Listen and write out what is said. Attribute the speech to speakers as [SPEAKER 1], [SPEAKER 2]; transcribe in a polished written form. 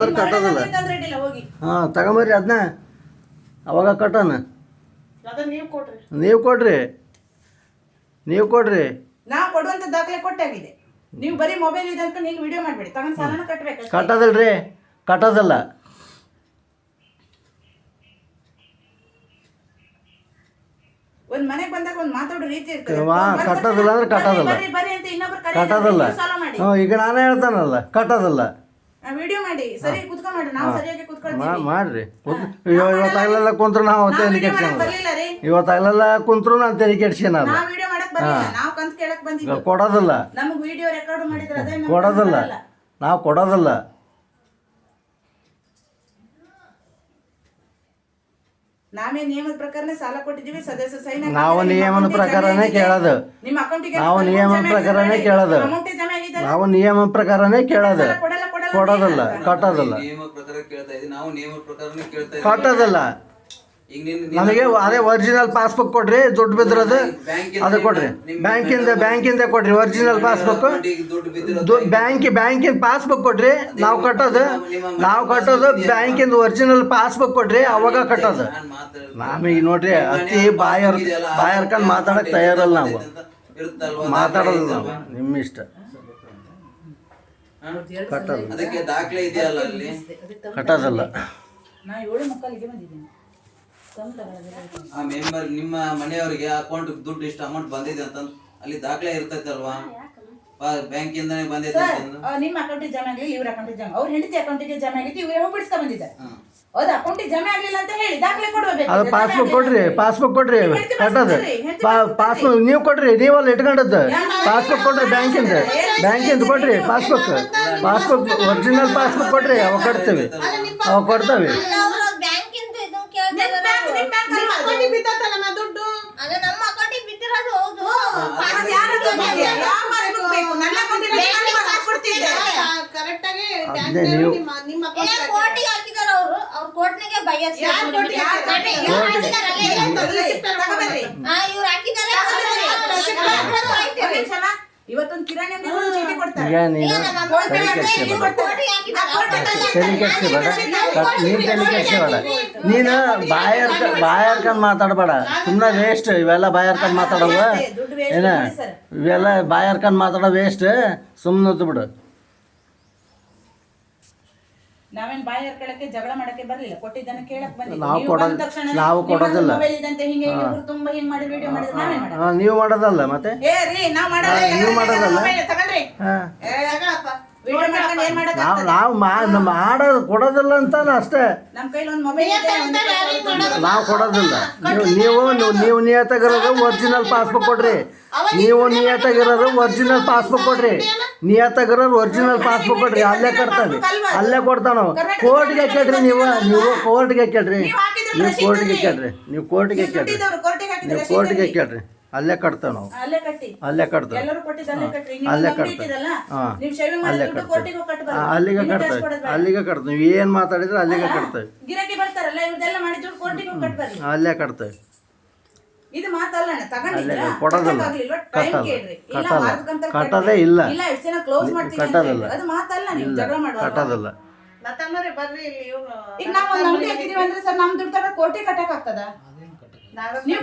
[SPEAKER 1] ಕಟ್ಟೋದಲ್ಲ. ಹಾಂ ತಗೊಂಬರ್ರಿ ಅದನ್ನ ಅವಾಗ ಕಟ್ಟೋಣ. ನೀವು ಕೊಡ್ರಿ
[SPEAKER 2] ನಾವು ಕೊಡುವಂತ ದಾಖಲೆ ಕೊಟ್ಟಾಗಿದೆ. ನೀವು ಬರೀ ಮೊಬೈಲ್ ಇದೆ ಅಂತ ನೀವು ವಿಡಿಯೋ ಮಾಡಬೇಡಿ. ತಗೊಂಡು ಸಾಲನ ಕಟ್ಟಬೇಕು.
[SPEAKER 1] ಕಟ್ಟೋದಲ್ರಿ, ಕಟ್ಟೋದಲ್ಲ.
[SPEAKER 2] ಒಂದ್ ಮನೆಗೆ ಬಂದಾಗ ಒಂದು ಮಾತಾಡೋ ರೀತಿ ಇರ್ತದೆ.
[SPEAKER 1] ಕಟ್ಟೋದಿಲ್ಲ ಅಂದ್ರೆ ಕಟ್ಟೋದಲ್ಲ.
[SPEAKER 2] ಬರಿ ಅಂತ ಇನ್ನೊಬ್ರು
[SPEAKER 1] ಕಟ್ಟೋದಲ್ಲ. ಈಗ ನಾನೇ ಹೇಳ್ತಾನಲ್ಲ ಕಟ್ಟೋದಲ್ಲ.
[SPEAKER 2] ವಿಡಿಯೋ ಮಾಡಿ ಸರಿ ಕುತ್ಕೊಂಡ್ ಮಾಡಿ. ನಾವು ಸರಿಯಾಗಿ ಕುತ್ಕೊಳ್ತೀವಿ.
[SPEAKER 1] ಮಾಡ್ರಿ. ಇವತ್ತಾಗಲೆಲ್ಲ ಕುಂತ್ರು ನಾವು ತೆರಿಗೆ ಕೆಡ್ಸ್ಕೊಳಲ್ಲ. ಇವತ್ತಾಗಲೆಲ್ಲ ಕುಂತ್ರು ನಾನು ತೆರಿಗೆ ಕೆಡ್ಸ್ಕೊಳಲ್ಲ.
[SPEAKER 2] ನಾವು ವಿಡಿಯೋ ಮಾಡಕ್ ಬರಲಿಲ್ಲ. ನಾವು ಕಂತ ಕೇಳಕ್ ಬಂದಿದ್ವಿ.
[SPEAKER 1] ಕೊಡೋದಿಲ್ಲ.
[SPEAKER 2] ನಮಗೆ ವಿಡಿಯೋ ರೆಕಾರ್ಡ್ ಮಾಡಿದ್ರೆ ಅದೇ
[SPEAKER 1] ಕೊಡೋದಿಲ್ಲ. ನಾವು ಕೊಡೋದಿಲ್ಲ.
[SPEAKER 2] ನಾವೇ ನಿಯಮದ ಪ್ರಕಾರನೇ ಸಾಲ ಕೊಟ್ಟಿದ್ದೀವಿ. ಸದಸ್ಯ ಸೈನ್
[SPEAKER 1] ನಾವು ನಿಯಮದ ಪ್ರಕಾರನೇ ಕೇಳೋದು.
[SPEAKER 2] ನಿಮ್ಮ ಅಕೌಂಟಿಗೆ
[SPEAKER 1] ನಾವು ನಿಯಮದ ಪ್ರಕಾರನೇ ಕೇಳೋದು. ನಾವು ನಿಯಮ ಪ್ರಕಾರನೇ ಕೇಳೋದು. ಕೊಡೋದಿಲ್ಲ, ಕಟ್ಟೋದಿಲ್ಲ. ಕಟ್ಟೋದಿಲ್ಲ. ನಮಗೆ ಅದೇ ಒರಿಜಿನಲ್ ಪಾಸ್ಬುಕ್ ಕೊಡ್ರಿ. ದುಡ್ಡು ಬಿದ್ದಿರೋದು ಅದು ಕೊಡ್ರಿ. ಬ್ಯಾಂಕಿಂದ ಕೊಡ್ರಿ ಒರಿಜಿನಲ್ ಪಾಸ್ಬುಕ್. ಬ್ಯಾಂಕಿನ ಪಾಸ್ಬುಕ್ ಕೊಡ್ರಿ. ನಾವು ಕಟ್ಟೋದು ಬ್ಯಾಂಕಿಂದ ಒರಿಜಿನಲ್ ಪಾಸ್ಬುಕ್ ಕೊಡ್ರಿ. ಅವಾಗ ಕಟ್ಟೋದು. ನಮಗೆ ನೋಡ್ರಿ ಅತಿ ಬಾಯರ್ಕೊಂಡು ಮಾತಾಡಕ್ಕೆ ತಯಾರಲ್ಲ. ನಾವು ಮಾತಾಡೋದು ನಾವು ನಿಮ್ಮ ಇಷ್ಟ. ಕಟ್ಟೋದಲ್ಲ.
[SPEAKER 3] ಮೆಂಬರ್ ನಿಮ್ಮ ಮನೆಯವರಿಗೆ ಅಕೌಂಟ್ ದುಡ್ಡು ಇಷ್ಟು ಅಮೌಂಟ್ ಬಂದಿದೆ ಅಂತ ಅಲ್ಲಿ ದಾಖಲೆ ಇರ್ತೈತಲ್ವಾ? ಬ್ಯಾಂಕಿಂದಾನೆ ಬಂದಿದೆ.
[SPEAKER 2] ನಿಮ್ಮ ಅಕೌಂಟಿಗೆ ಜಮಾ ಆಗಲಿ, ಇವ್ರ ಅಕೌಂಟಿಗೆ ಜಮಾ, ಅವ್ರ ಹೆಂಡತಿ ಅಕೌಂಟಿಗೆ ಜಮಾ ಆಗಿತ್ತು, ಇವ್ರೇ ಹೋಗಿ ಬಿಡಿಸ್ಕೊಂಡ್ ಬಂದಿದ್ದಾರೆ. ಹೌದು, ಅಕೌಂಟಿಗೆ ಜಮಾ ಆಗ್ಲಿಲ್ಲ ಅಂತ ಹೇಳಿ ದಾಖಲೆ ಕೊಡಬೇಕು.
[SPEAKER 1] ಅದು ಪಾಸ್ಬುಕ್ ಕೊಡ್ರಿ. ಕಟ್ಟೋದು ಪಾಸ್ಬುಕ್ ನೀವು ಕೊಡ್ರಿ. ನೀವಲ್ಲ ಇಟ್ಕೊಂಡದ್ದು ಪಾಸ್ಬುಕ್ ಕೊಡ್ರಿ. ಬ್ಯಾಂಕಿಂದ ಕೊಡ್ರಿ ಪಾಸ್ಬುಕ್ ಒರಿಜಿನಲ್ ಪಾಸ್ಬುಕ್ ಕೊಡ್ರಿ. ಅವಾಗ ಕೊಡ್ತೇವೆ.
[SPEAKER 2] ಇವತ್ತೊಂದು ಕಿರಾಣಿ ಚೀಟಿ ಕೊಡ್ತಾರೆ.
[SPEAKER 1] ನೀನು ಬಾಯರ್ಕೊಂಡು ಮಾತಾಡಬೇಡ. ಸುಮ್ಮನೆ ವೇಸ್ಟ್ ಇವೆಲ್ಲ. ಬಾಯರ್ಕೊಂಡು ಮಾತಾಡವ ಏನ ಇವೆಲ್ಲ ಬಾಯರ್ಕೊಂಡು ಮಾತಾಡೋ ವೇಸ್ಟ್. ಸುಮ್ಮನೆ ಬಿಡು.
[SPEAKER 2] ನಾವೇನ್ ಬಾಯಿ ಹರ್ಕೊಳಕ್ಕೆ ಜಗಳ ಮಾಡಕ್ಕೆ ಬರ್ಲಿಲ್ಲ. ಕೊಟ್ಟಿದ್ದನ್ನ ಕೇಳಕ್ ಬಂದಿಲ್ಲ.
[SPEAKER 1] ನಾವು ಕೊಡೋದಿಲ್ಲ. ನೀವು ಮಾಡೋದಲ್ಲ ಮತ್ತೆ. ನೀವು ಮಾಡೋದಲ್ಲ. ನಾವು ಮಾಡೋದು ಕೊಡೋದಿಲ್ಲ ಅಂತ ಅಷ್ಟೇ. ನಾವು ಕೊಡೋದಿಲ್ಲ. ನೀವು ನಿಯತ್ತಾಗಿರೋದು ಒರಿಜಿನಲ್ ಪಾಸ್ಬುಕ್ ಕೊಡ್ರಿ. ಒರಿಜಿನಲ್ ಪಾಸ್ಬುಕ್ ಕೊಡ್ರಿ. ಒರಿಜಿನಲ್ ಪಾಸ್ಬುಕ್ ಕೊಡ್ರಿ. ಅಲ್ಲೇ ಕೊಡ್ತಾವ. ಕೋರ್ಟ್ಗೆ ಕೇಳ್ರಿ. ನೀವು ಕೋರ್ಟ್ಗೆ ಕೇಳ್ರಿ. ಅಲ್ಲೇ ಕಟ್ತಾವ. ನಾವು ಅಲ್ಲೇ ಕಟ್ತೇವೆ. ಅಲ್ಲಿಗೆ ಕಟ್ತೇವೆ. ನೀವು ಏನು ಮಾತಾಡಿದ್ರೆ ಅಲ್ಲಿಗೆ ಕಟ್ತೇವೆ. ಅಲ್ಲೇ ಕಟ್ತೇವೆ. ಕೊಡೋದಿಲ್ಲ. ಕಟ್ಟೋದೇ ಇಲ್ಲ. ಕಟ್ಟೋದಿಲ್ಲ.
[SPEAKER 2] ಈಗ ನಾವು ಒಂದು ಅಂಗಡಿ ಹಾಕಿದೀವಿ ಅಂದ್ರೆ ಸರ್ ನಮ್ ದುಡ್ಡು ಕೋಟಿ ಕಟ್ಟಕ್ ಆಗ್ತದ?